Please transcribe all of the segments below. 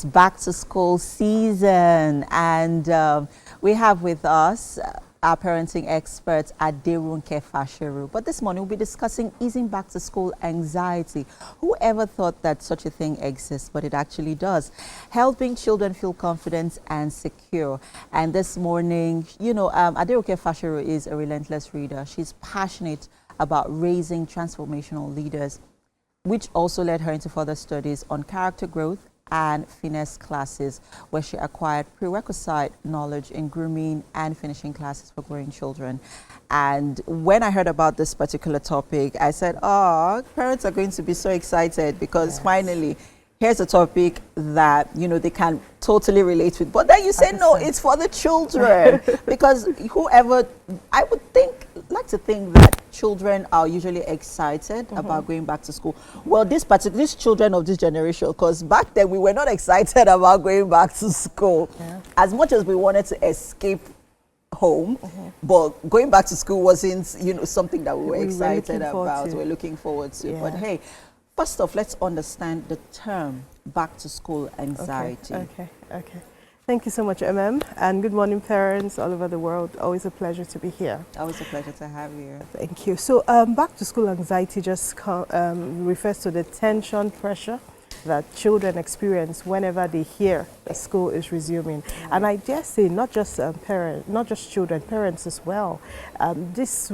it's back to school season, and we have with us our parenting expert Aderunke Fashiru. But this morning we'll be discussing easing back to school anxiety. Whoever thought that such a thing exists, but it actually does. Helping children feel confident and secure. And this morning, you know, Aderunke Fashiru is a relentless reader. She's passionate about raising transformational leaders, which also led her into further studies on character growth and finesse classes, where she acquired prerequisite knowledge in grooming and finishing classes for growing children. And when I heard about this particular topic, I said, oh, parents are going to be so excited because finally, here's a topic that, you know, they can totally relate with. But then you say, no, it's for the children. Because whoever, I would like to think that children are usually excited about going back to school. Well, these children of this generation, because back then we were not excited about going back to school. As much as we wanted to escape home, but going back to school wasn't, you know, something that we were excited about. We're looking forward to. But hey, first off, let's understand the term back to school anxiety. Okay. Thank you so much, and good morning, parents all over the world. Always a pleasure to be here. Always a pleasure to have you. Thank you. So back to school anxiety just refers to the tension, pressure that children experience whenever they hear that school is resuming. And I dare say not just children, parents as well. This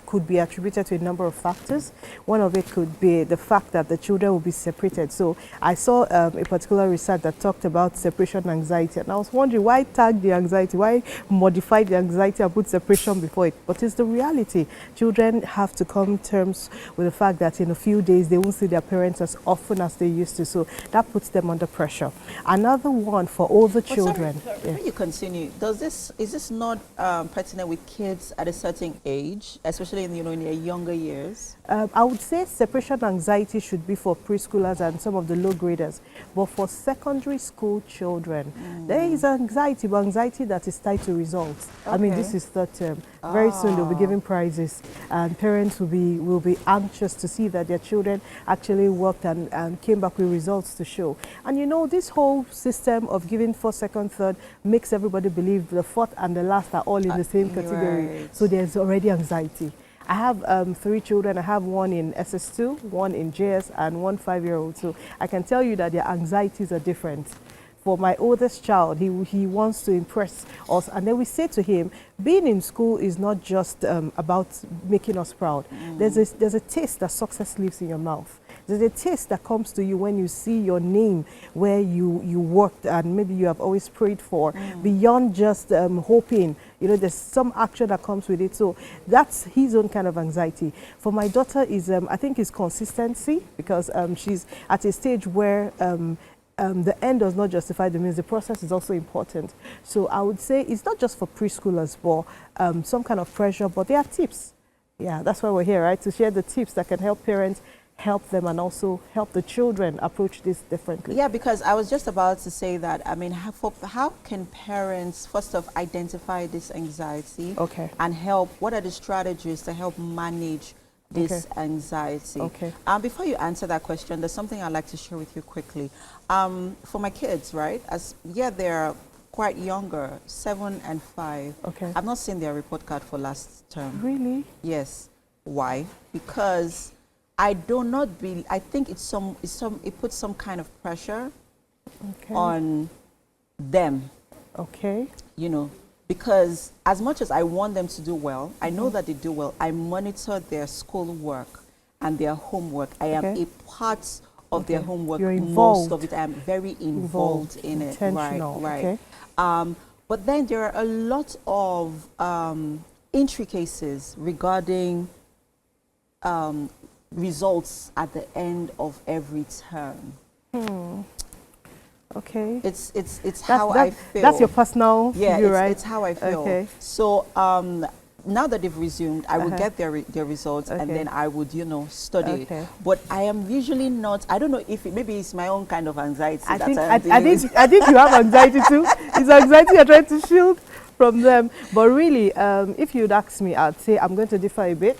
could be attributed to a number of factors. One of it could be the fact that the children will be separated. So I saw a particular research that talked about separation anxiety, and I was wondering why tag the anxiety, why modify the anxiety and put separation before it? But it's the reality. Children have to come to terms with the fact that in a few days they won't see their parents as often as they used to. So that puts them under pressure. Another one for older children. Before you continue, is this not pertinent with kids at a certain age, especially in their younger years? I would say separation anxiety should be for preschoolers and some of the low graders, but for secondary school children, there is anxiety, but anxiety that is tied to results. I mean, this is third term. Very soon they'll be giving prizes, and parents will be anxious to see that their children actually worked and came back with results to show. And you know, this whole system of giving first, second, third makes everybody believe the fourth and the last are all in the same category. So there's already anxiety. I have 3 children. I have one in SS2, one in JS, and one 5-year-old. So I can tell you that their anxieties are different. For my oldest child, he wants to impress us. And then we say to him, being in school is not just about making us proud. There's a taste that success leaves in your mouth. There's a taste that comes to you when you see your name where you worked and maybe you have always prayed for, beyond just hoping. You know, there's some action that comes with it. So that's his own kind of anxiety. For my daughter, I think is consistency, because she's at a stage where the end does not justify the means. The process is also important. So I would say it's not just for preschoolers, but some kind of pressure, but there are tips. Yeah, that's why we're here, right? To share the tips that can help parents help them and also help the children approach this differently. Yeah, because I was just about to say that, I mean, how can parents first off identify this anxiety and help? What are the strategies to help manage this anxiety? Before you answer that question, there's something I'd like to share with you quickly. For my kids, right, they're quite younger, 7 and 5. I've not seen their report card for last term. Really? Yes. Why? Because I think it puts some kind of pressure on them. You know, because as much as I want them to do well, I know that they do well. I monitor their school work and their homework. I am a part of their homework. You're involved. Most of it, I am very involved in it. Right. But then there are a lot of intricacies regarding results at the end of every term. It's how I feel. That's your personal view, right? It's how I feel. So now that they've resumed, I would get their results and then I would, study it. But I am usually not, I don't know if maybe it's my own kind of anxiety. I think you have anxiety too. It's anxiety you're trying to shield from them. But really, if you'd ask me, I'd say I'm going to differ a bit.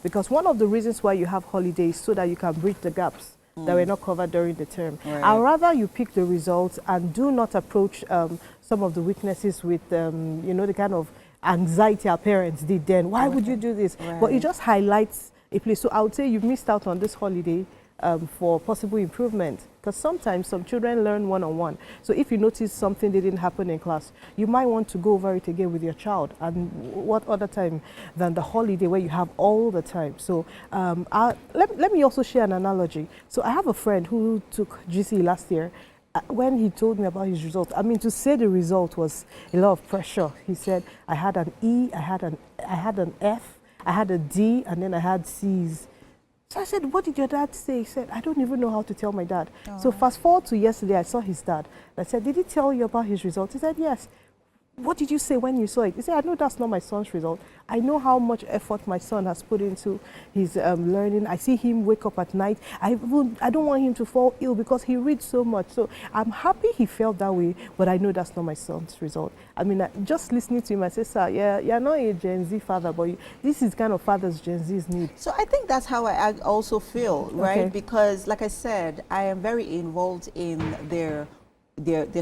Because one of the reasons why you have holidays so that you can bridge the gaps that were not covered during the term. Right. I'd rather you pick the results and do not approach some of the weaknesses with, you know, the kind of anxiety our parents did then. Why would you do this? Right. But it just highlights a place. So I would say you've missed out on this holiday for possible improvement, because sometimes some children learn one-on-one. So if you notice something didn't happen in class, you might want to go over it again with your child. And what other time than the holiday where you have all the time? So let me also share an analogy. So I have a friend who took GCE last year. When he told me about his results, I mean, to say the result was a lot of pressure. He said, I had an E, I had an F, I had a D, and then I had C's. So I said, what did your dad say? He said, I don't even know how to tell my dad. Oh. So fast forward to yesterday, I saw his dad. I said, did he tell you about his results? He said, yes. What did you say when you saw it? He said, I know that's not my son's result. I know how much effort my son has put into his learning. I see him wake up at night. I don't want him to fall ill because he reads so much. So I'm happy he felt that way, but I know that's not my son's result. I mean, just listening to him, I say, sir, yeah, you're not a Gen Z father, but this is kind of fathers Gen Z's need. So I think that's how I also feel, right? Okay. Because like I said, I am very involved in their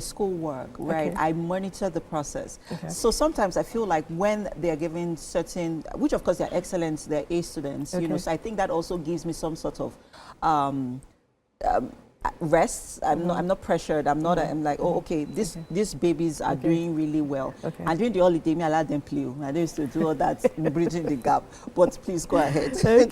schoolwork, right? Okay. I monitor the process. Okay. So sometimes I feel like when they're given certain, which of course they're excellent, they're A students, you know, so I think that also gives me some sort of rests. I'm not pressured. I'm not. I'm like, oh, okay. These babies are doing really well. Okay. And during the holiday, me allow them play. I don't used to do all that bridging the gap. But please go ahead. Okay.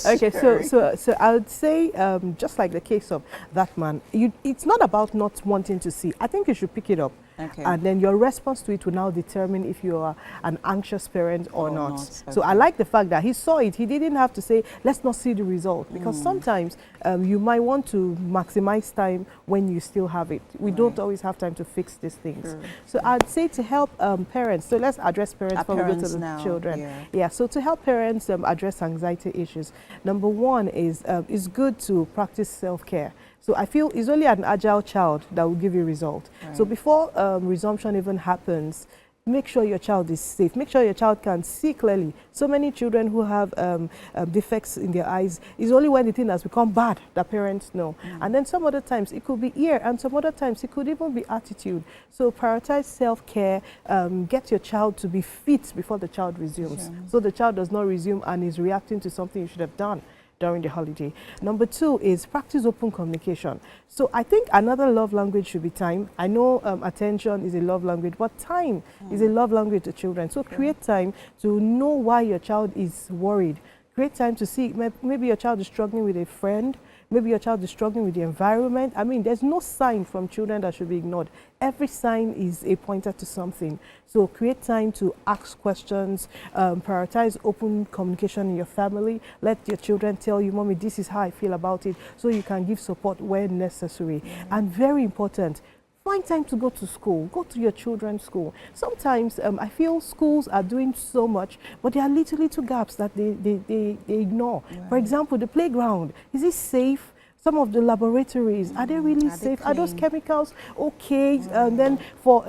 Okay. So I would say, just like the case of that man, it's not about not wanting to see. I think you should pick it up. Okay. And then your response to it will now determine if you are an anxious parent or not. Okay. So I like the fact that he saw it. He didn't have to say, let's not see the result. Because sometimes you might want to maximize time when you still have it. We don't always have time to fix these things. Sure. So I'd say to help parents, so let's address parents before we go to the children. Yeah, so to help parents address anxiety issues, number one is it's good to practice self-care. So I feel it's only an agile child that will give you result. Right. So before resumption even happens, make sure your child is safe. Make sure your child can see clearly. So many children who have defects in their eyes, it's only when the thing has become bad that parents know. And then some other times it could be ear, and some other times it could even be attitude. So prioritize self-care. Get your child to be fit before the child resumes. Sure. So the child does not resume and is reacting to something you should have done during the holiday. Number two is practice open communication. So I think another love language should be time. I know attention is a love language, but time is a love language to children. So create time to know why your child is worried. Create time to see, maybe your child is struggling with a friend, maybe your child is struggling with the environment. I mean, there's no sign from children that should be ignored. Every sign is a pointer to something. So create time to ask questions, prioritize open communication in your family. Let your children tell you, Mommy, this is how I feel about it, so you can give support when necessary. And very important, find time to go to school. Go to your children's school. Sometimes I feel schools are doing so much, but there are little gaps that they ignore. Right. For example, the playground. Is it safe? Some of the laboratories, are they really safe? Are those chemicals okay? And then for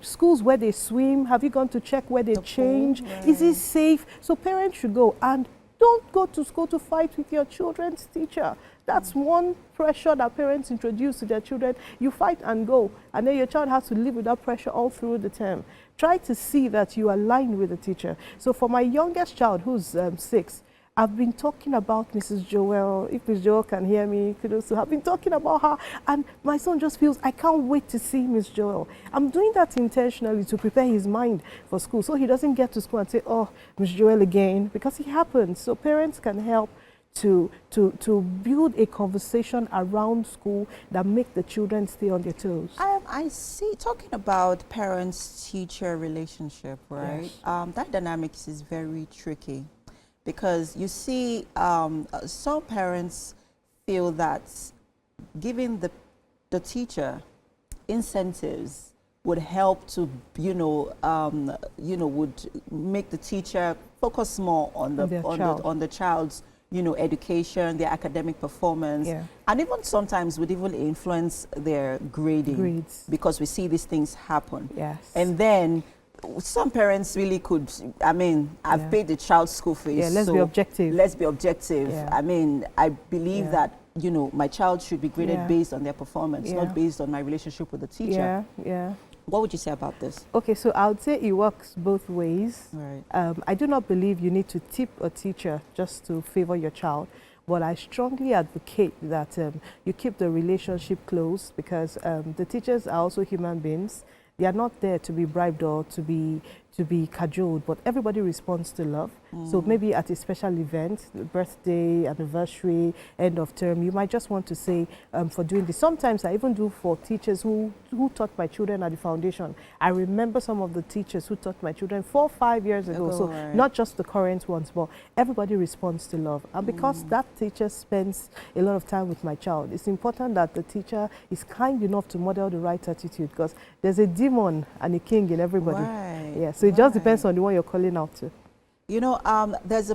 schools where they swim, have you gone to check where they change? Right. Is it safe? So parents should go. And don't go to school to fight with your children's teacher. That's one pressure that parents introduce to their children. You fight and go, and then your child has to live with that pressure all through the term. Try to see that you align with the teacher. So for my youngest child, who's 6, I've been talking about Mrs. Joel. If Mrs. Joel can hear me, kudos. I've been talking about her, and my son just feels, I can't wait to see Miss Joel. I'm doing that intentionally to prepare his mind for school, so he doesn't get to school and say, oh, Miss Joel again, because it happens. So parents can help to build a conversation around school that make the children stay on their toes. I see, talking about parents-teacher relationship, right? Yes. That dynamics is very tricky. Because you see, some parents feel that giving the teacher incentives would help to, would make the teacher focus more on the child's, education, their academic performance, and even sometimes would even influence their grades, because we see these things happen. Yes. And then some parents really could, I've paid the child's school fees. Yeah, let's be objective. Let's be objective. Yeah. I mean, I believe that you know, my child should be graded based on their performance, not based on my relationship with the teacher. What would you say about this? Okay, so I would say it works both ways. Right. I do not believe you need to tip a teacher just to favor your child, but I strongly advocate that you keep the relationship close, because the teachers are also human beings. They are not there to be bribed or to be cajoled, but everybody responds to love. So maybe at a special event, birthday, anniversary, end of term, you might just want to say for doing this. Sometimes I even do for teachers who taught my children at the foundation. I remember some of the teachers who taught my children 4 or 5 years ago. So not just the current ones, but everybody responds to love. And because that teacher spends a lot of time with my child, it's important that the teacher is kind enough to model the right attitude, because there's a demon and a king in everybody. Right. Yeah, so it just depends on the one you're calling out to. You know, there's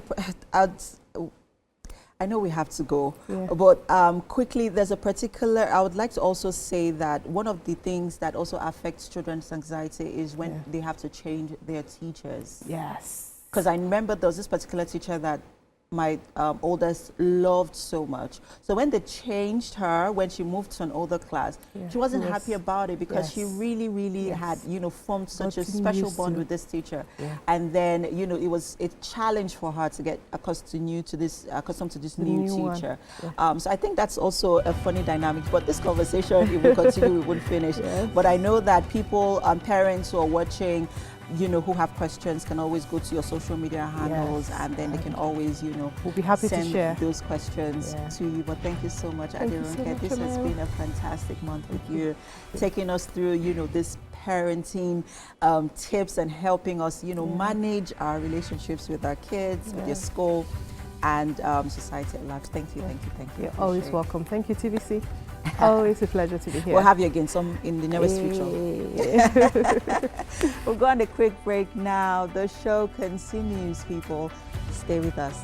I know we have to go, but quickly, there's a particular, I would like to also say that one of the things that also affects children's anxiety is when they have to change their teachers. Yes. Because I remember there was this particular teacher that my oldest loved so much. So when they changed her, when she moved to an older class, she wasn't happy about it, because she really had, you know, formed such a special bond with this teacher. And then, you know, it was a challenge for her to get accustomed to this new teacher. So I think that's also a funny dynamic. But this conversation, if we continue, we won't finish. But I know that people, parents who are watching, you know, who have questions can always go to your social media handles, and then they can always, you know, we'll be happy send to share those questions to you. But thank you so much, Adirunke. This has been a fantastic month with you, taking us through, you know, this parenting tips and helping us, you know, manage our relationships with our kids, with your school, and society at large. Thank you, thank you, thank you. You're always welcome. Thank you, TVC. Always a pleasure to be here. We'll have you again in the nearest future. We'll go on a quick break now. The show continues, people. Stay with us.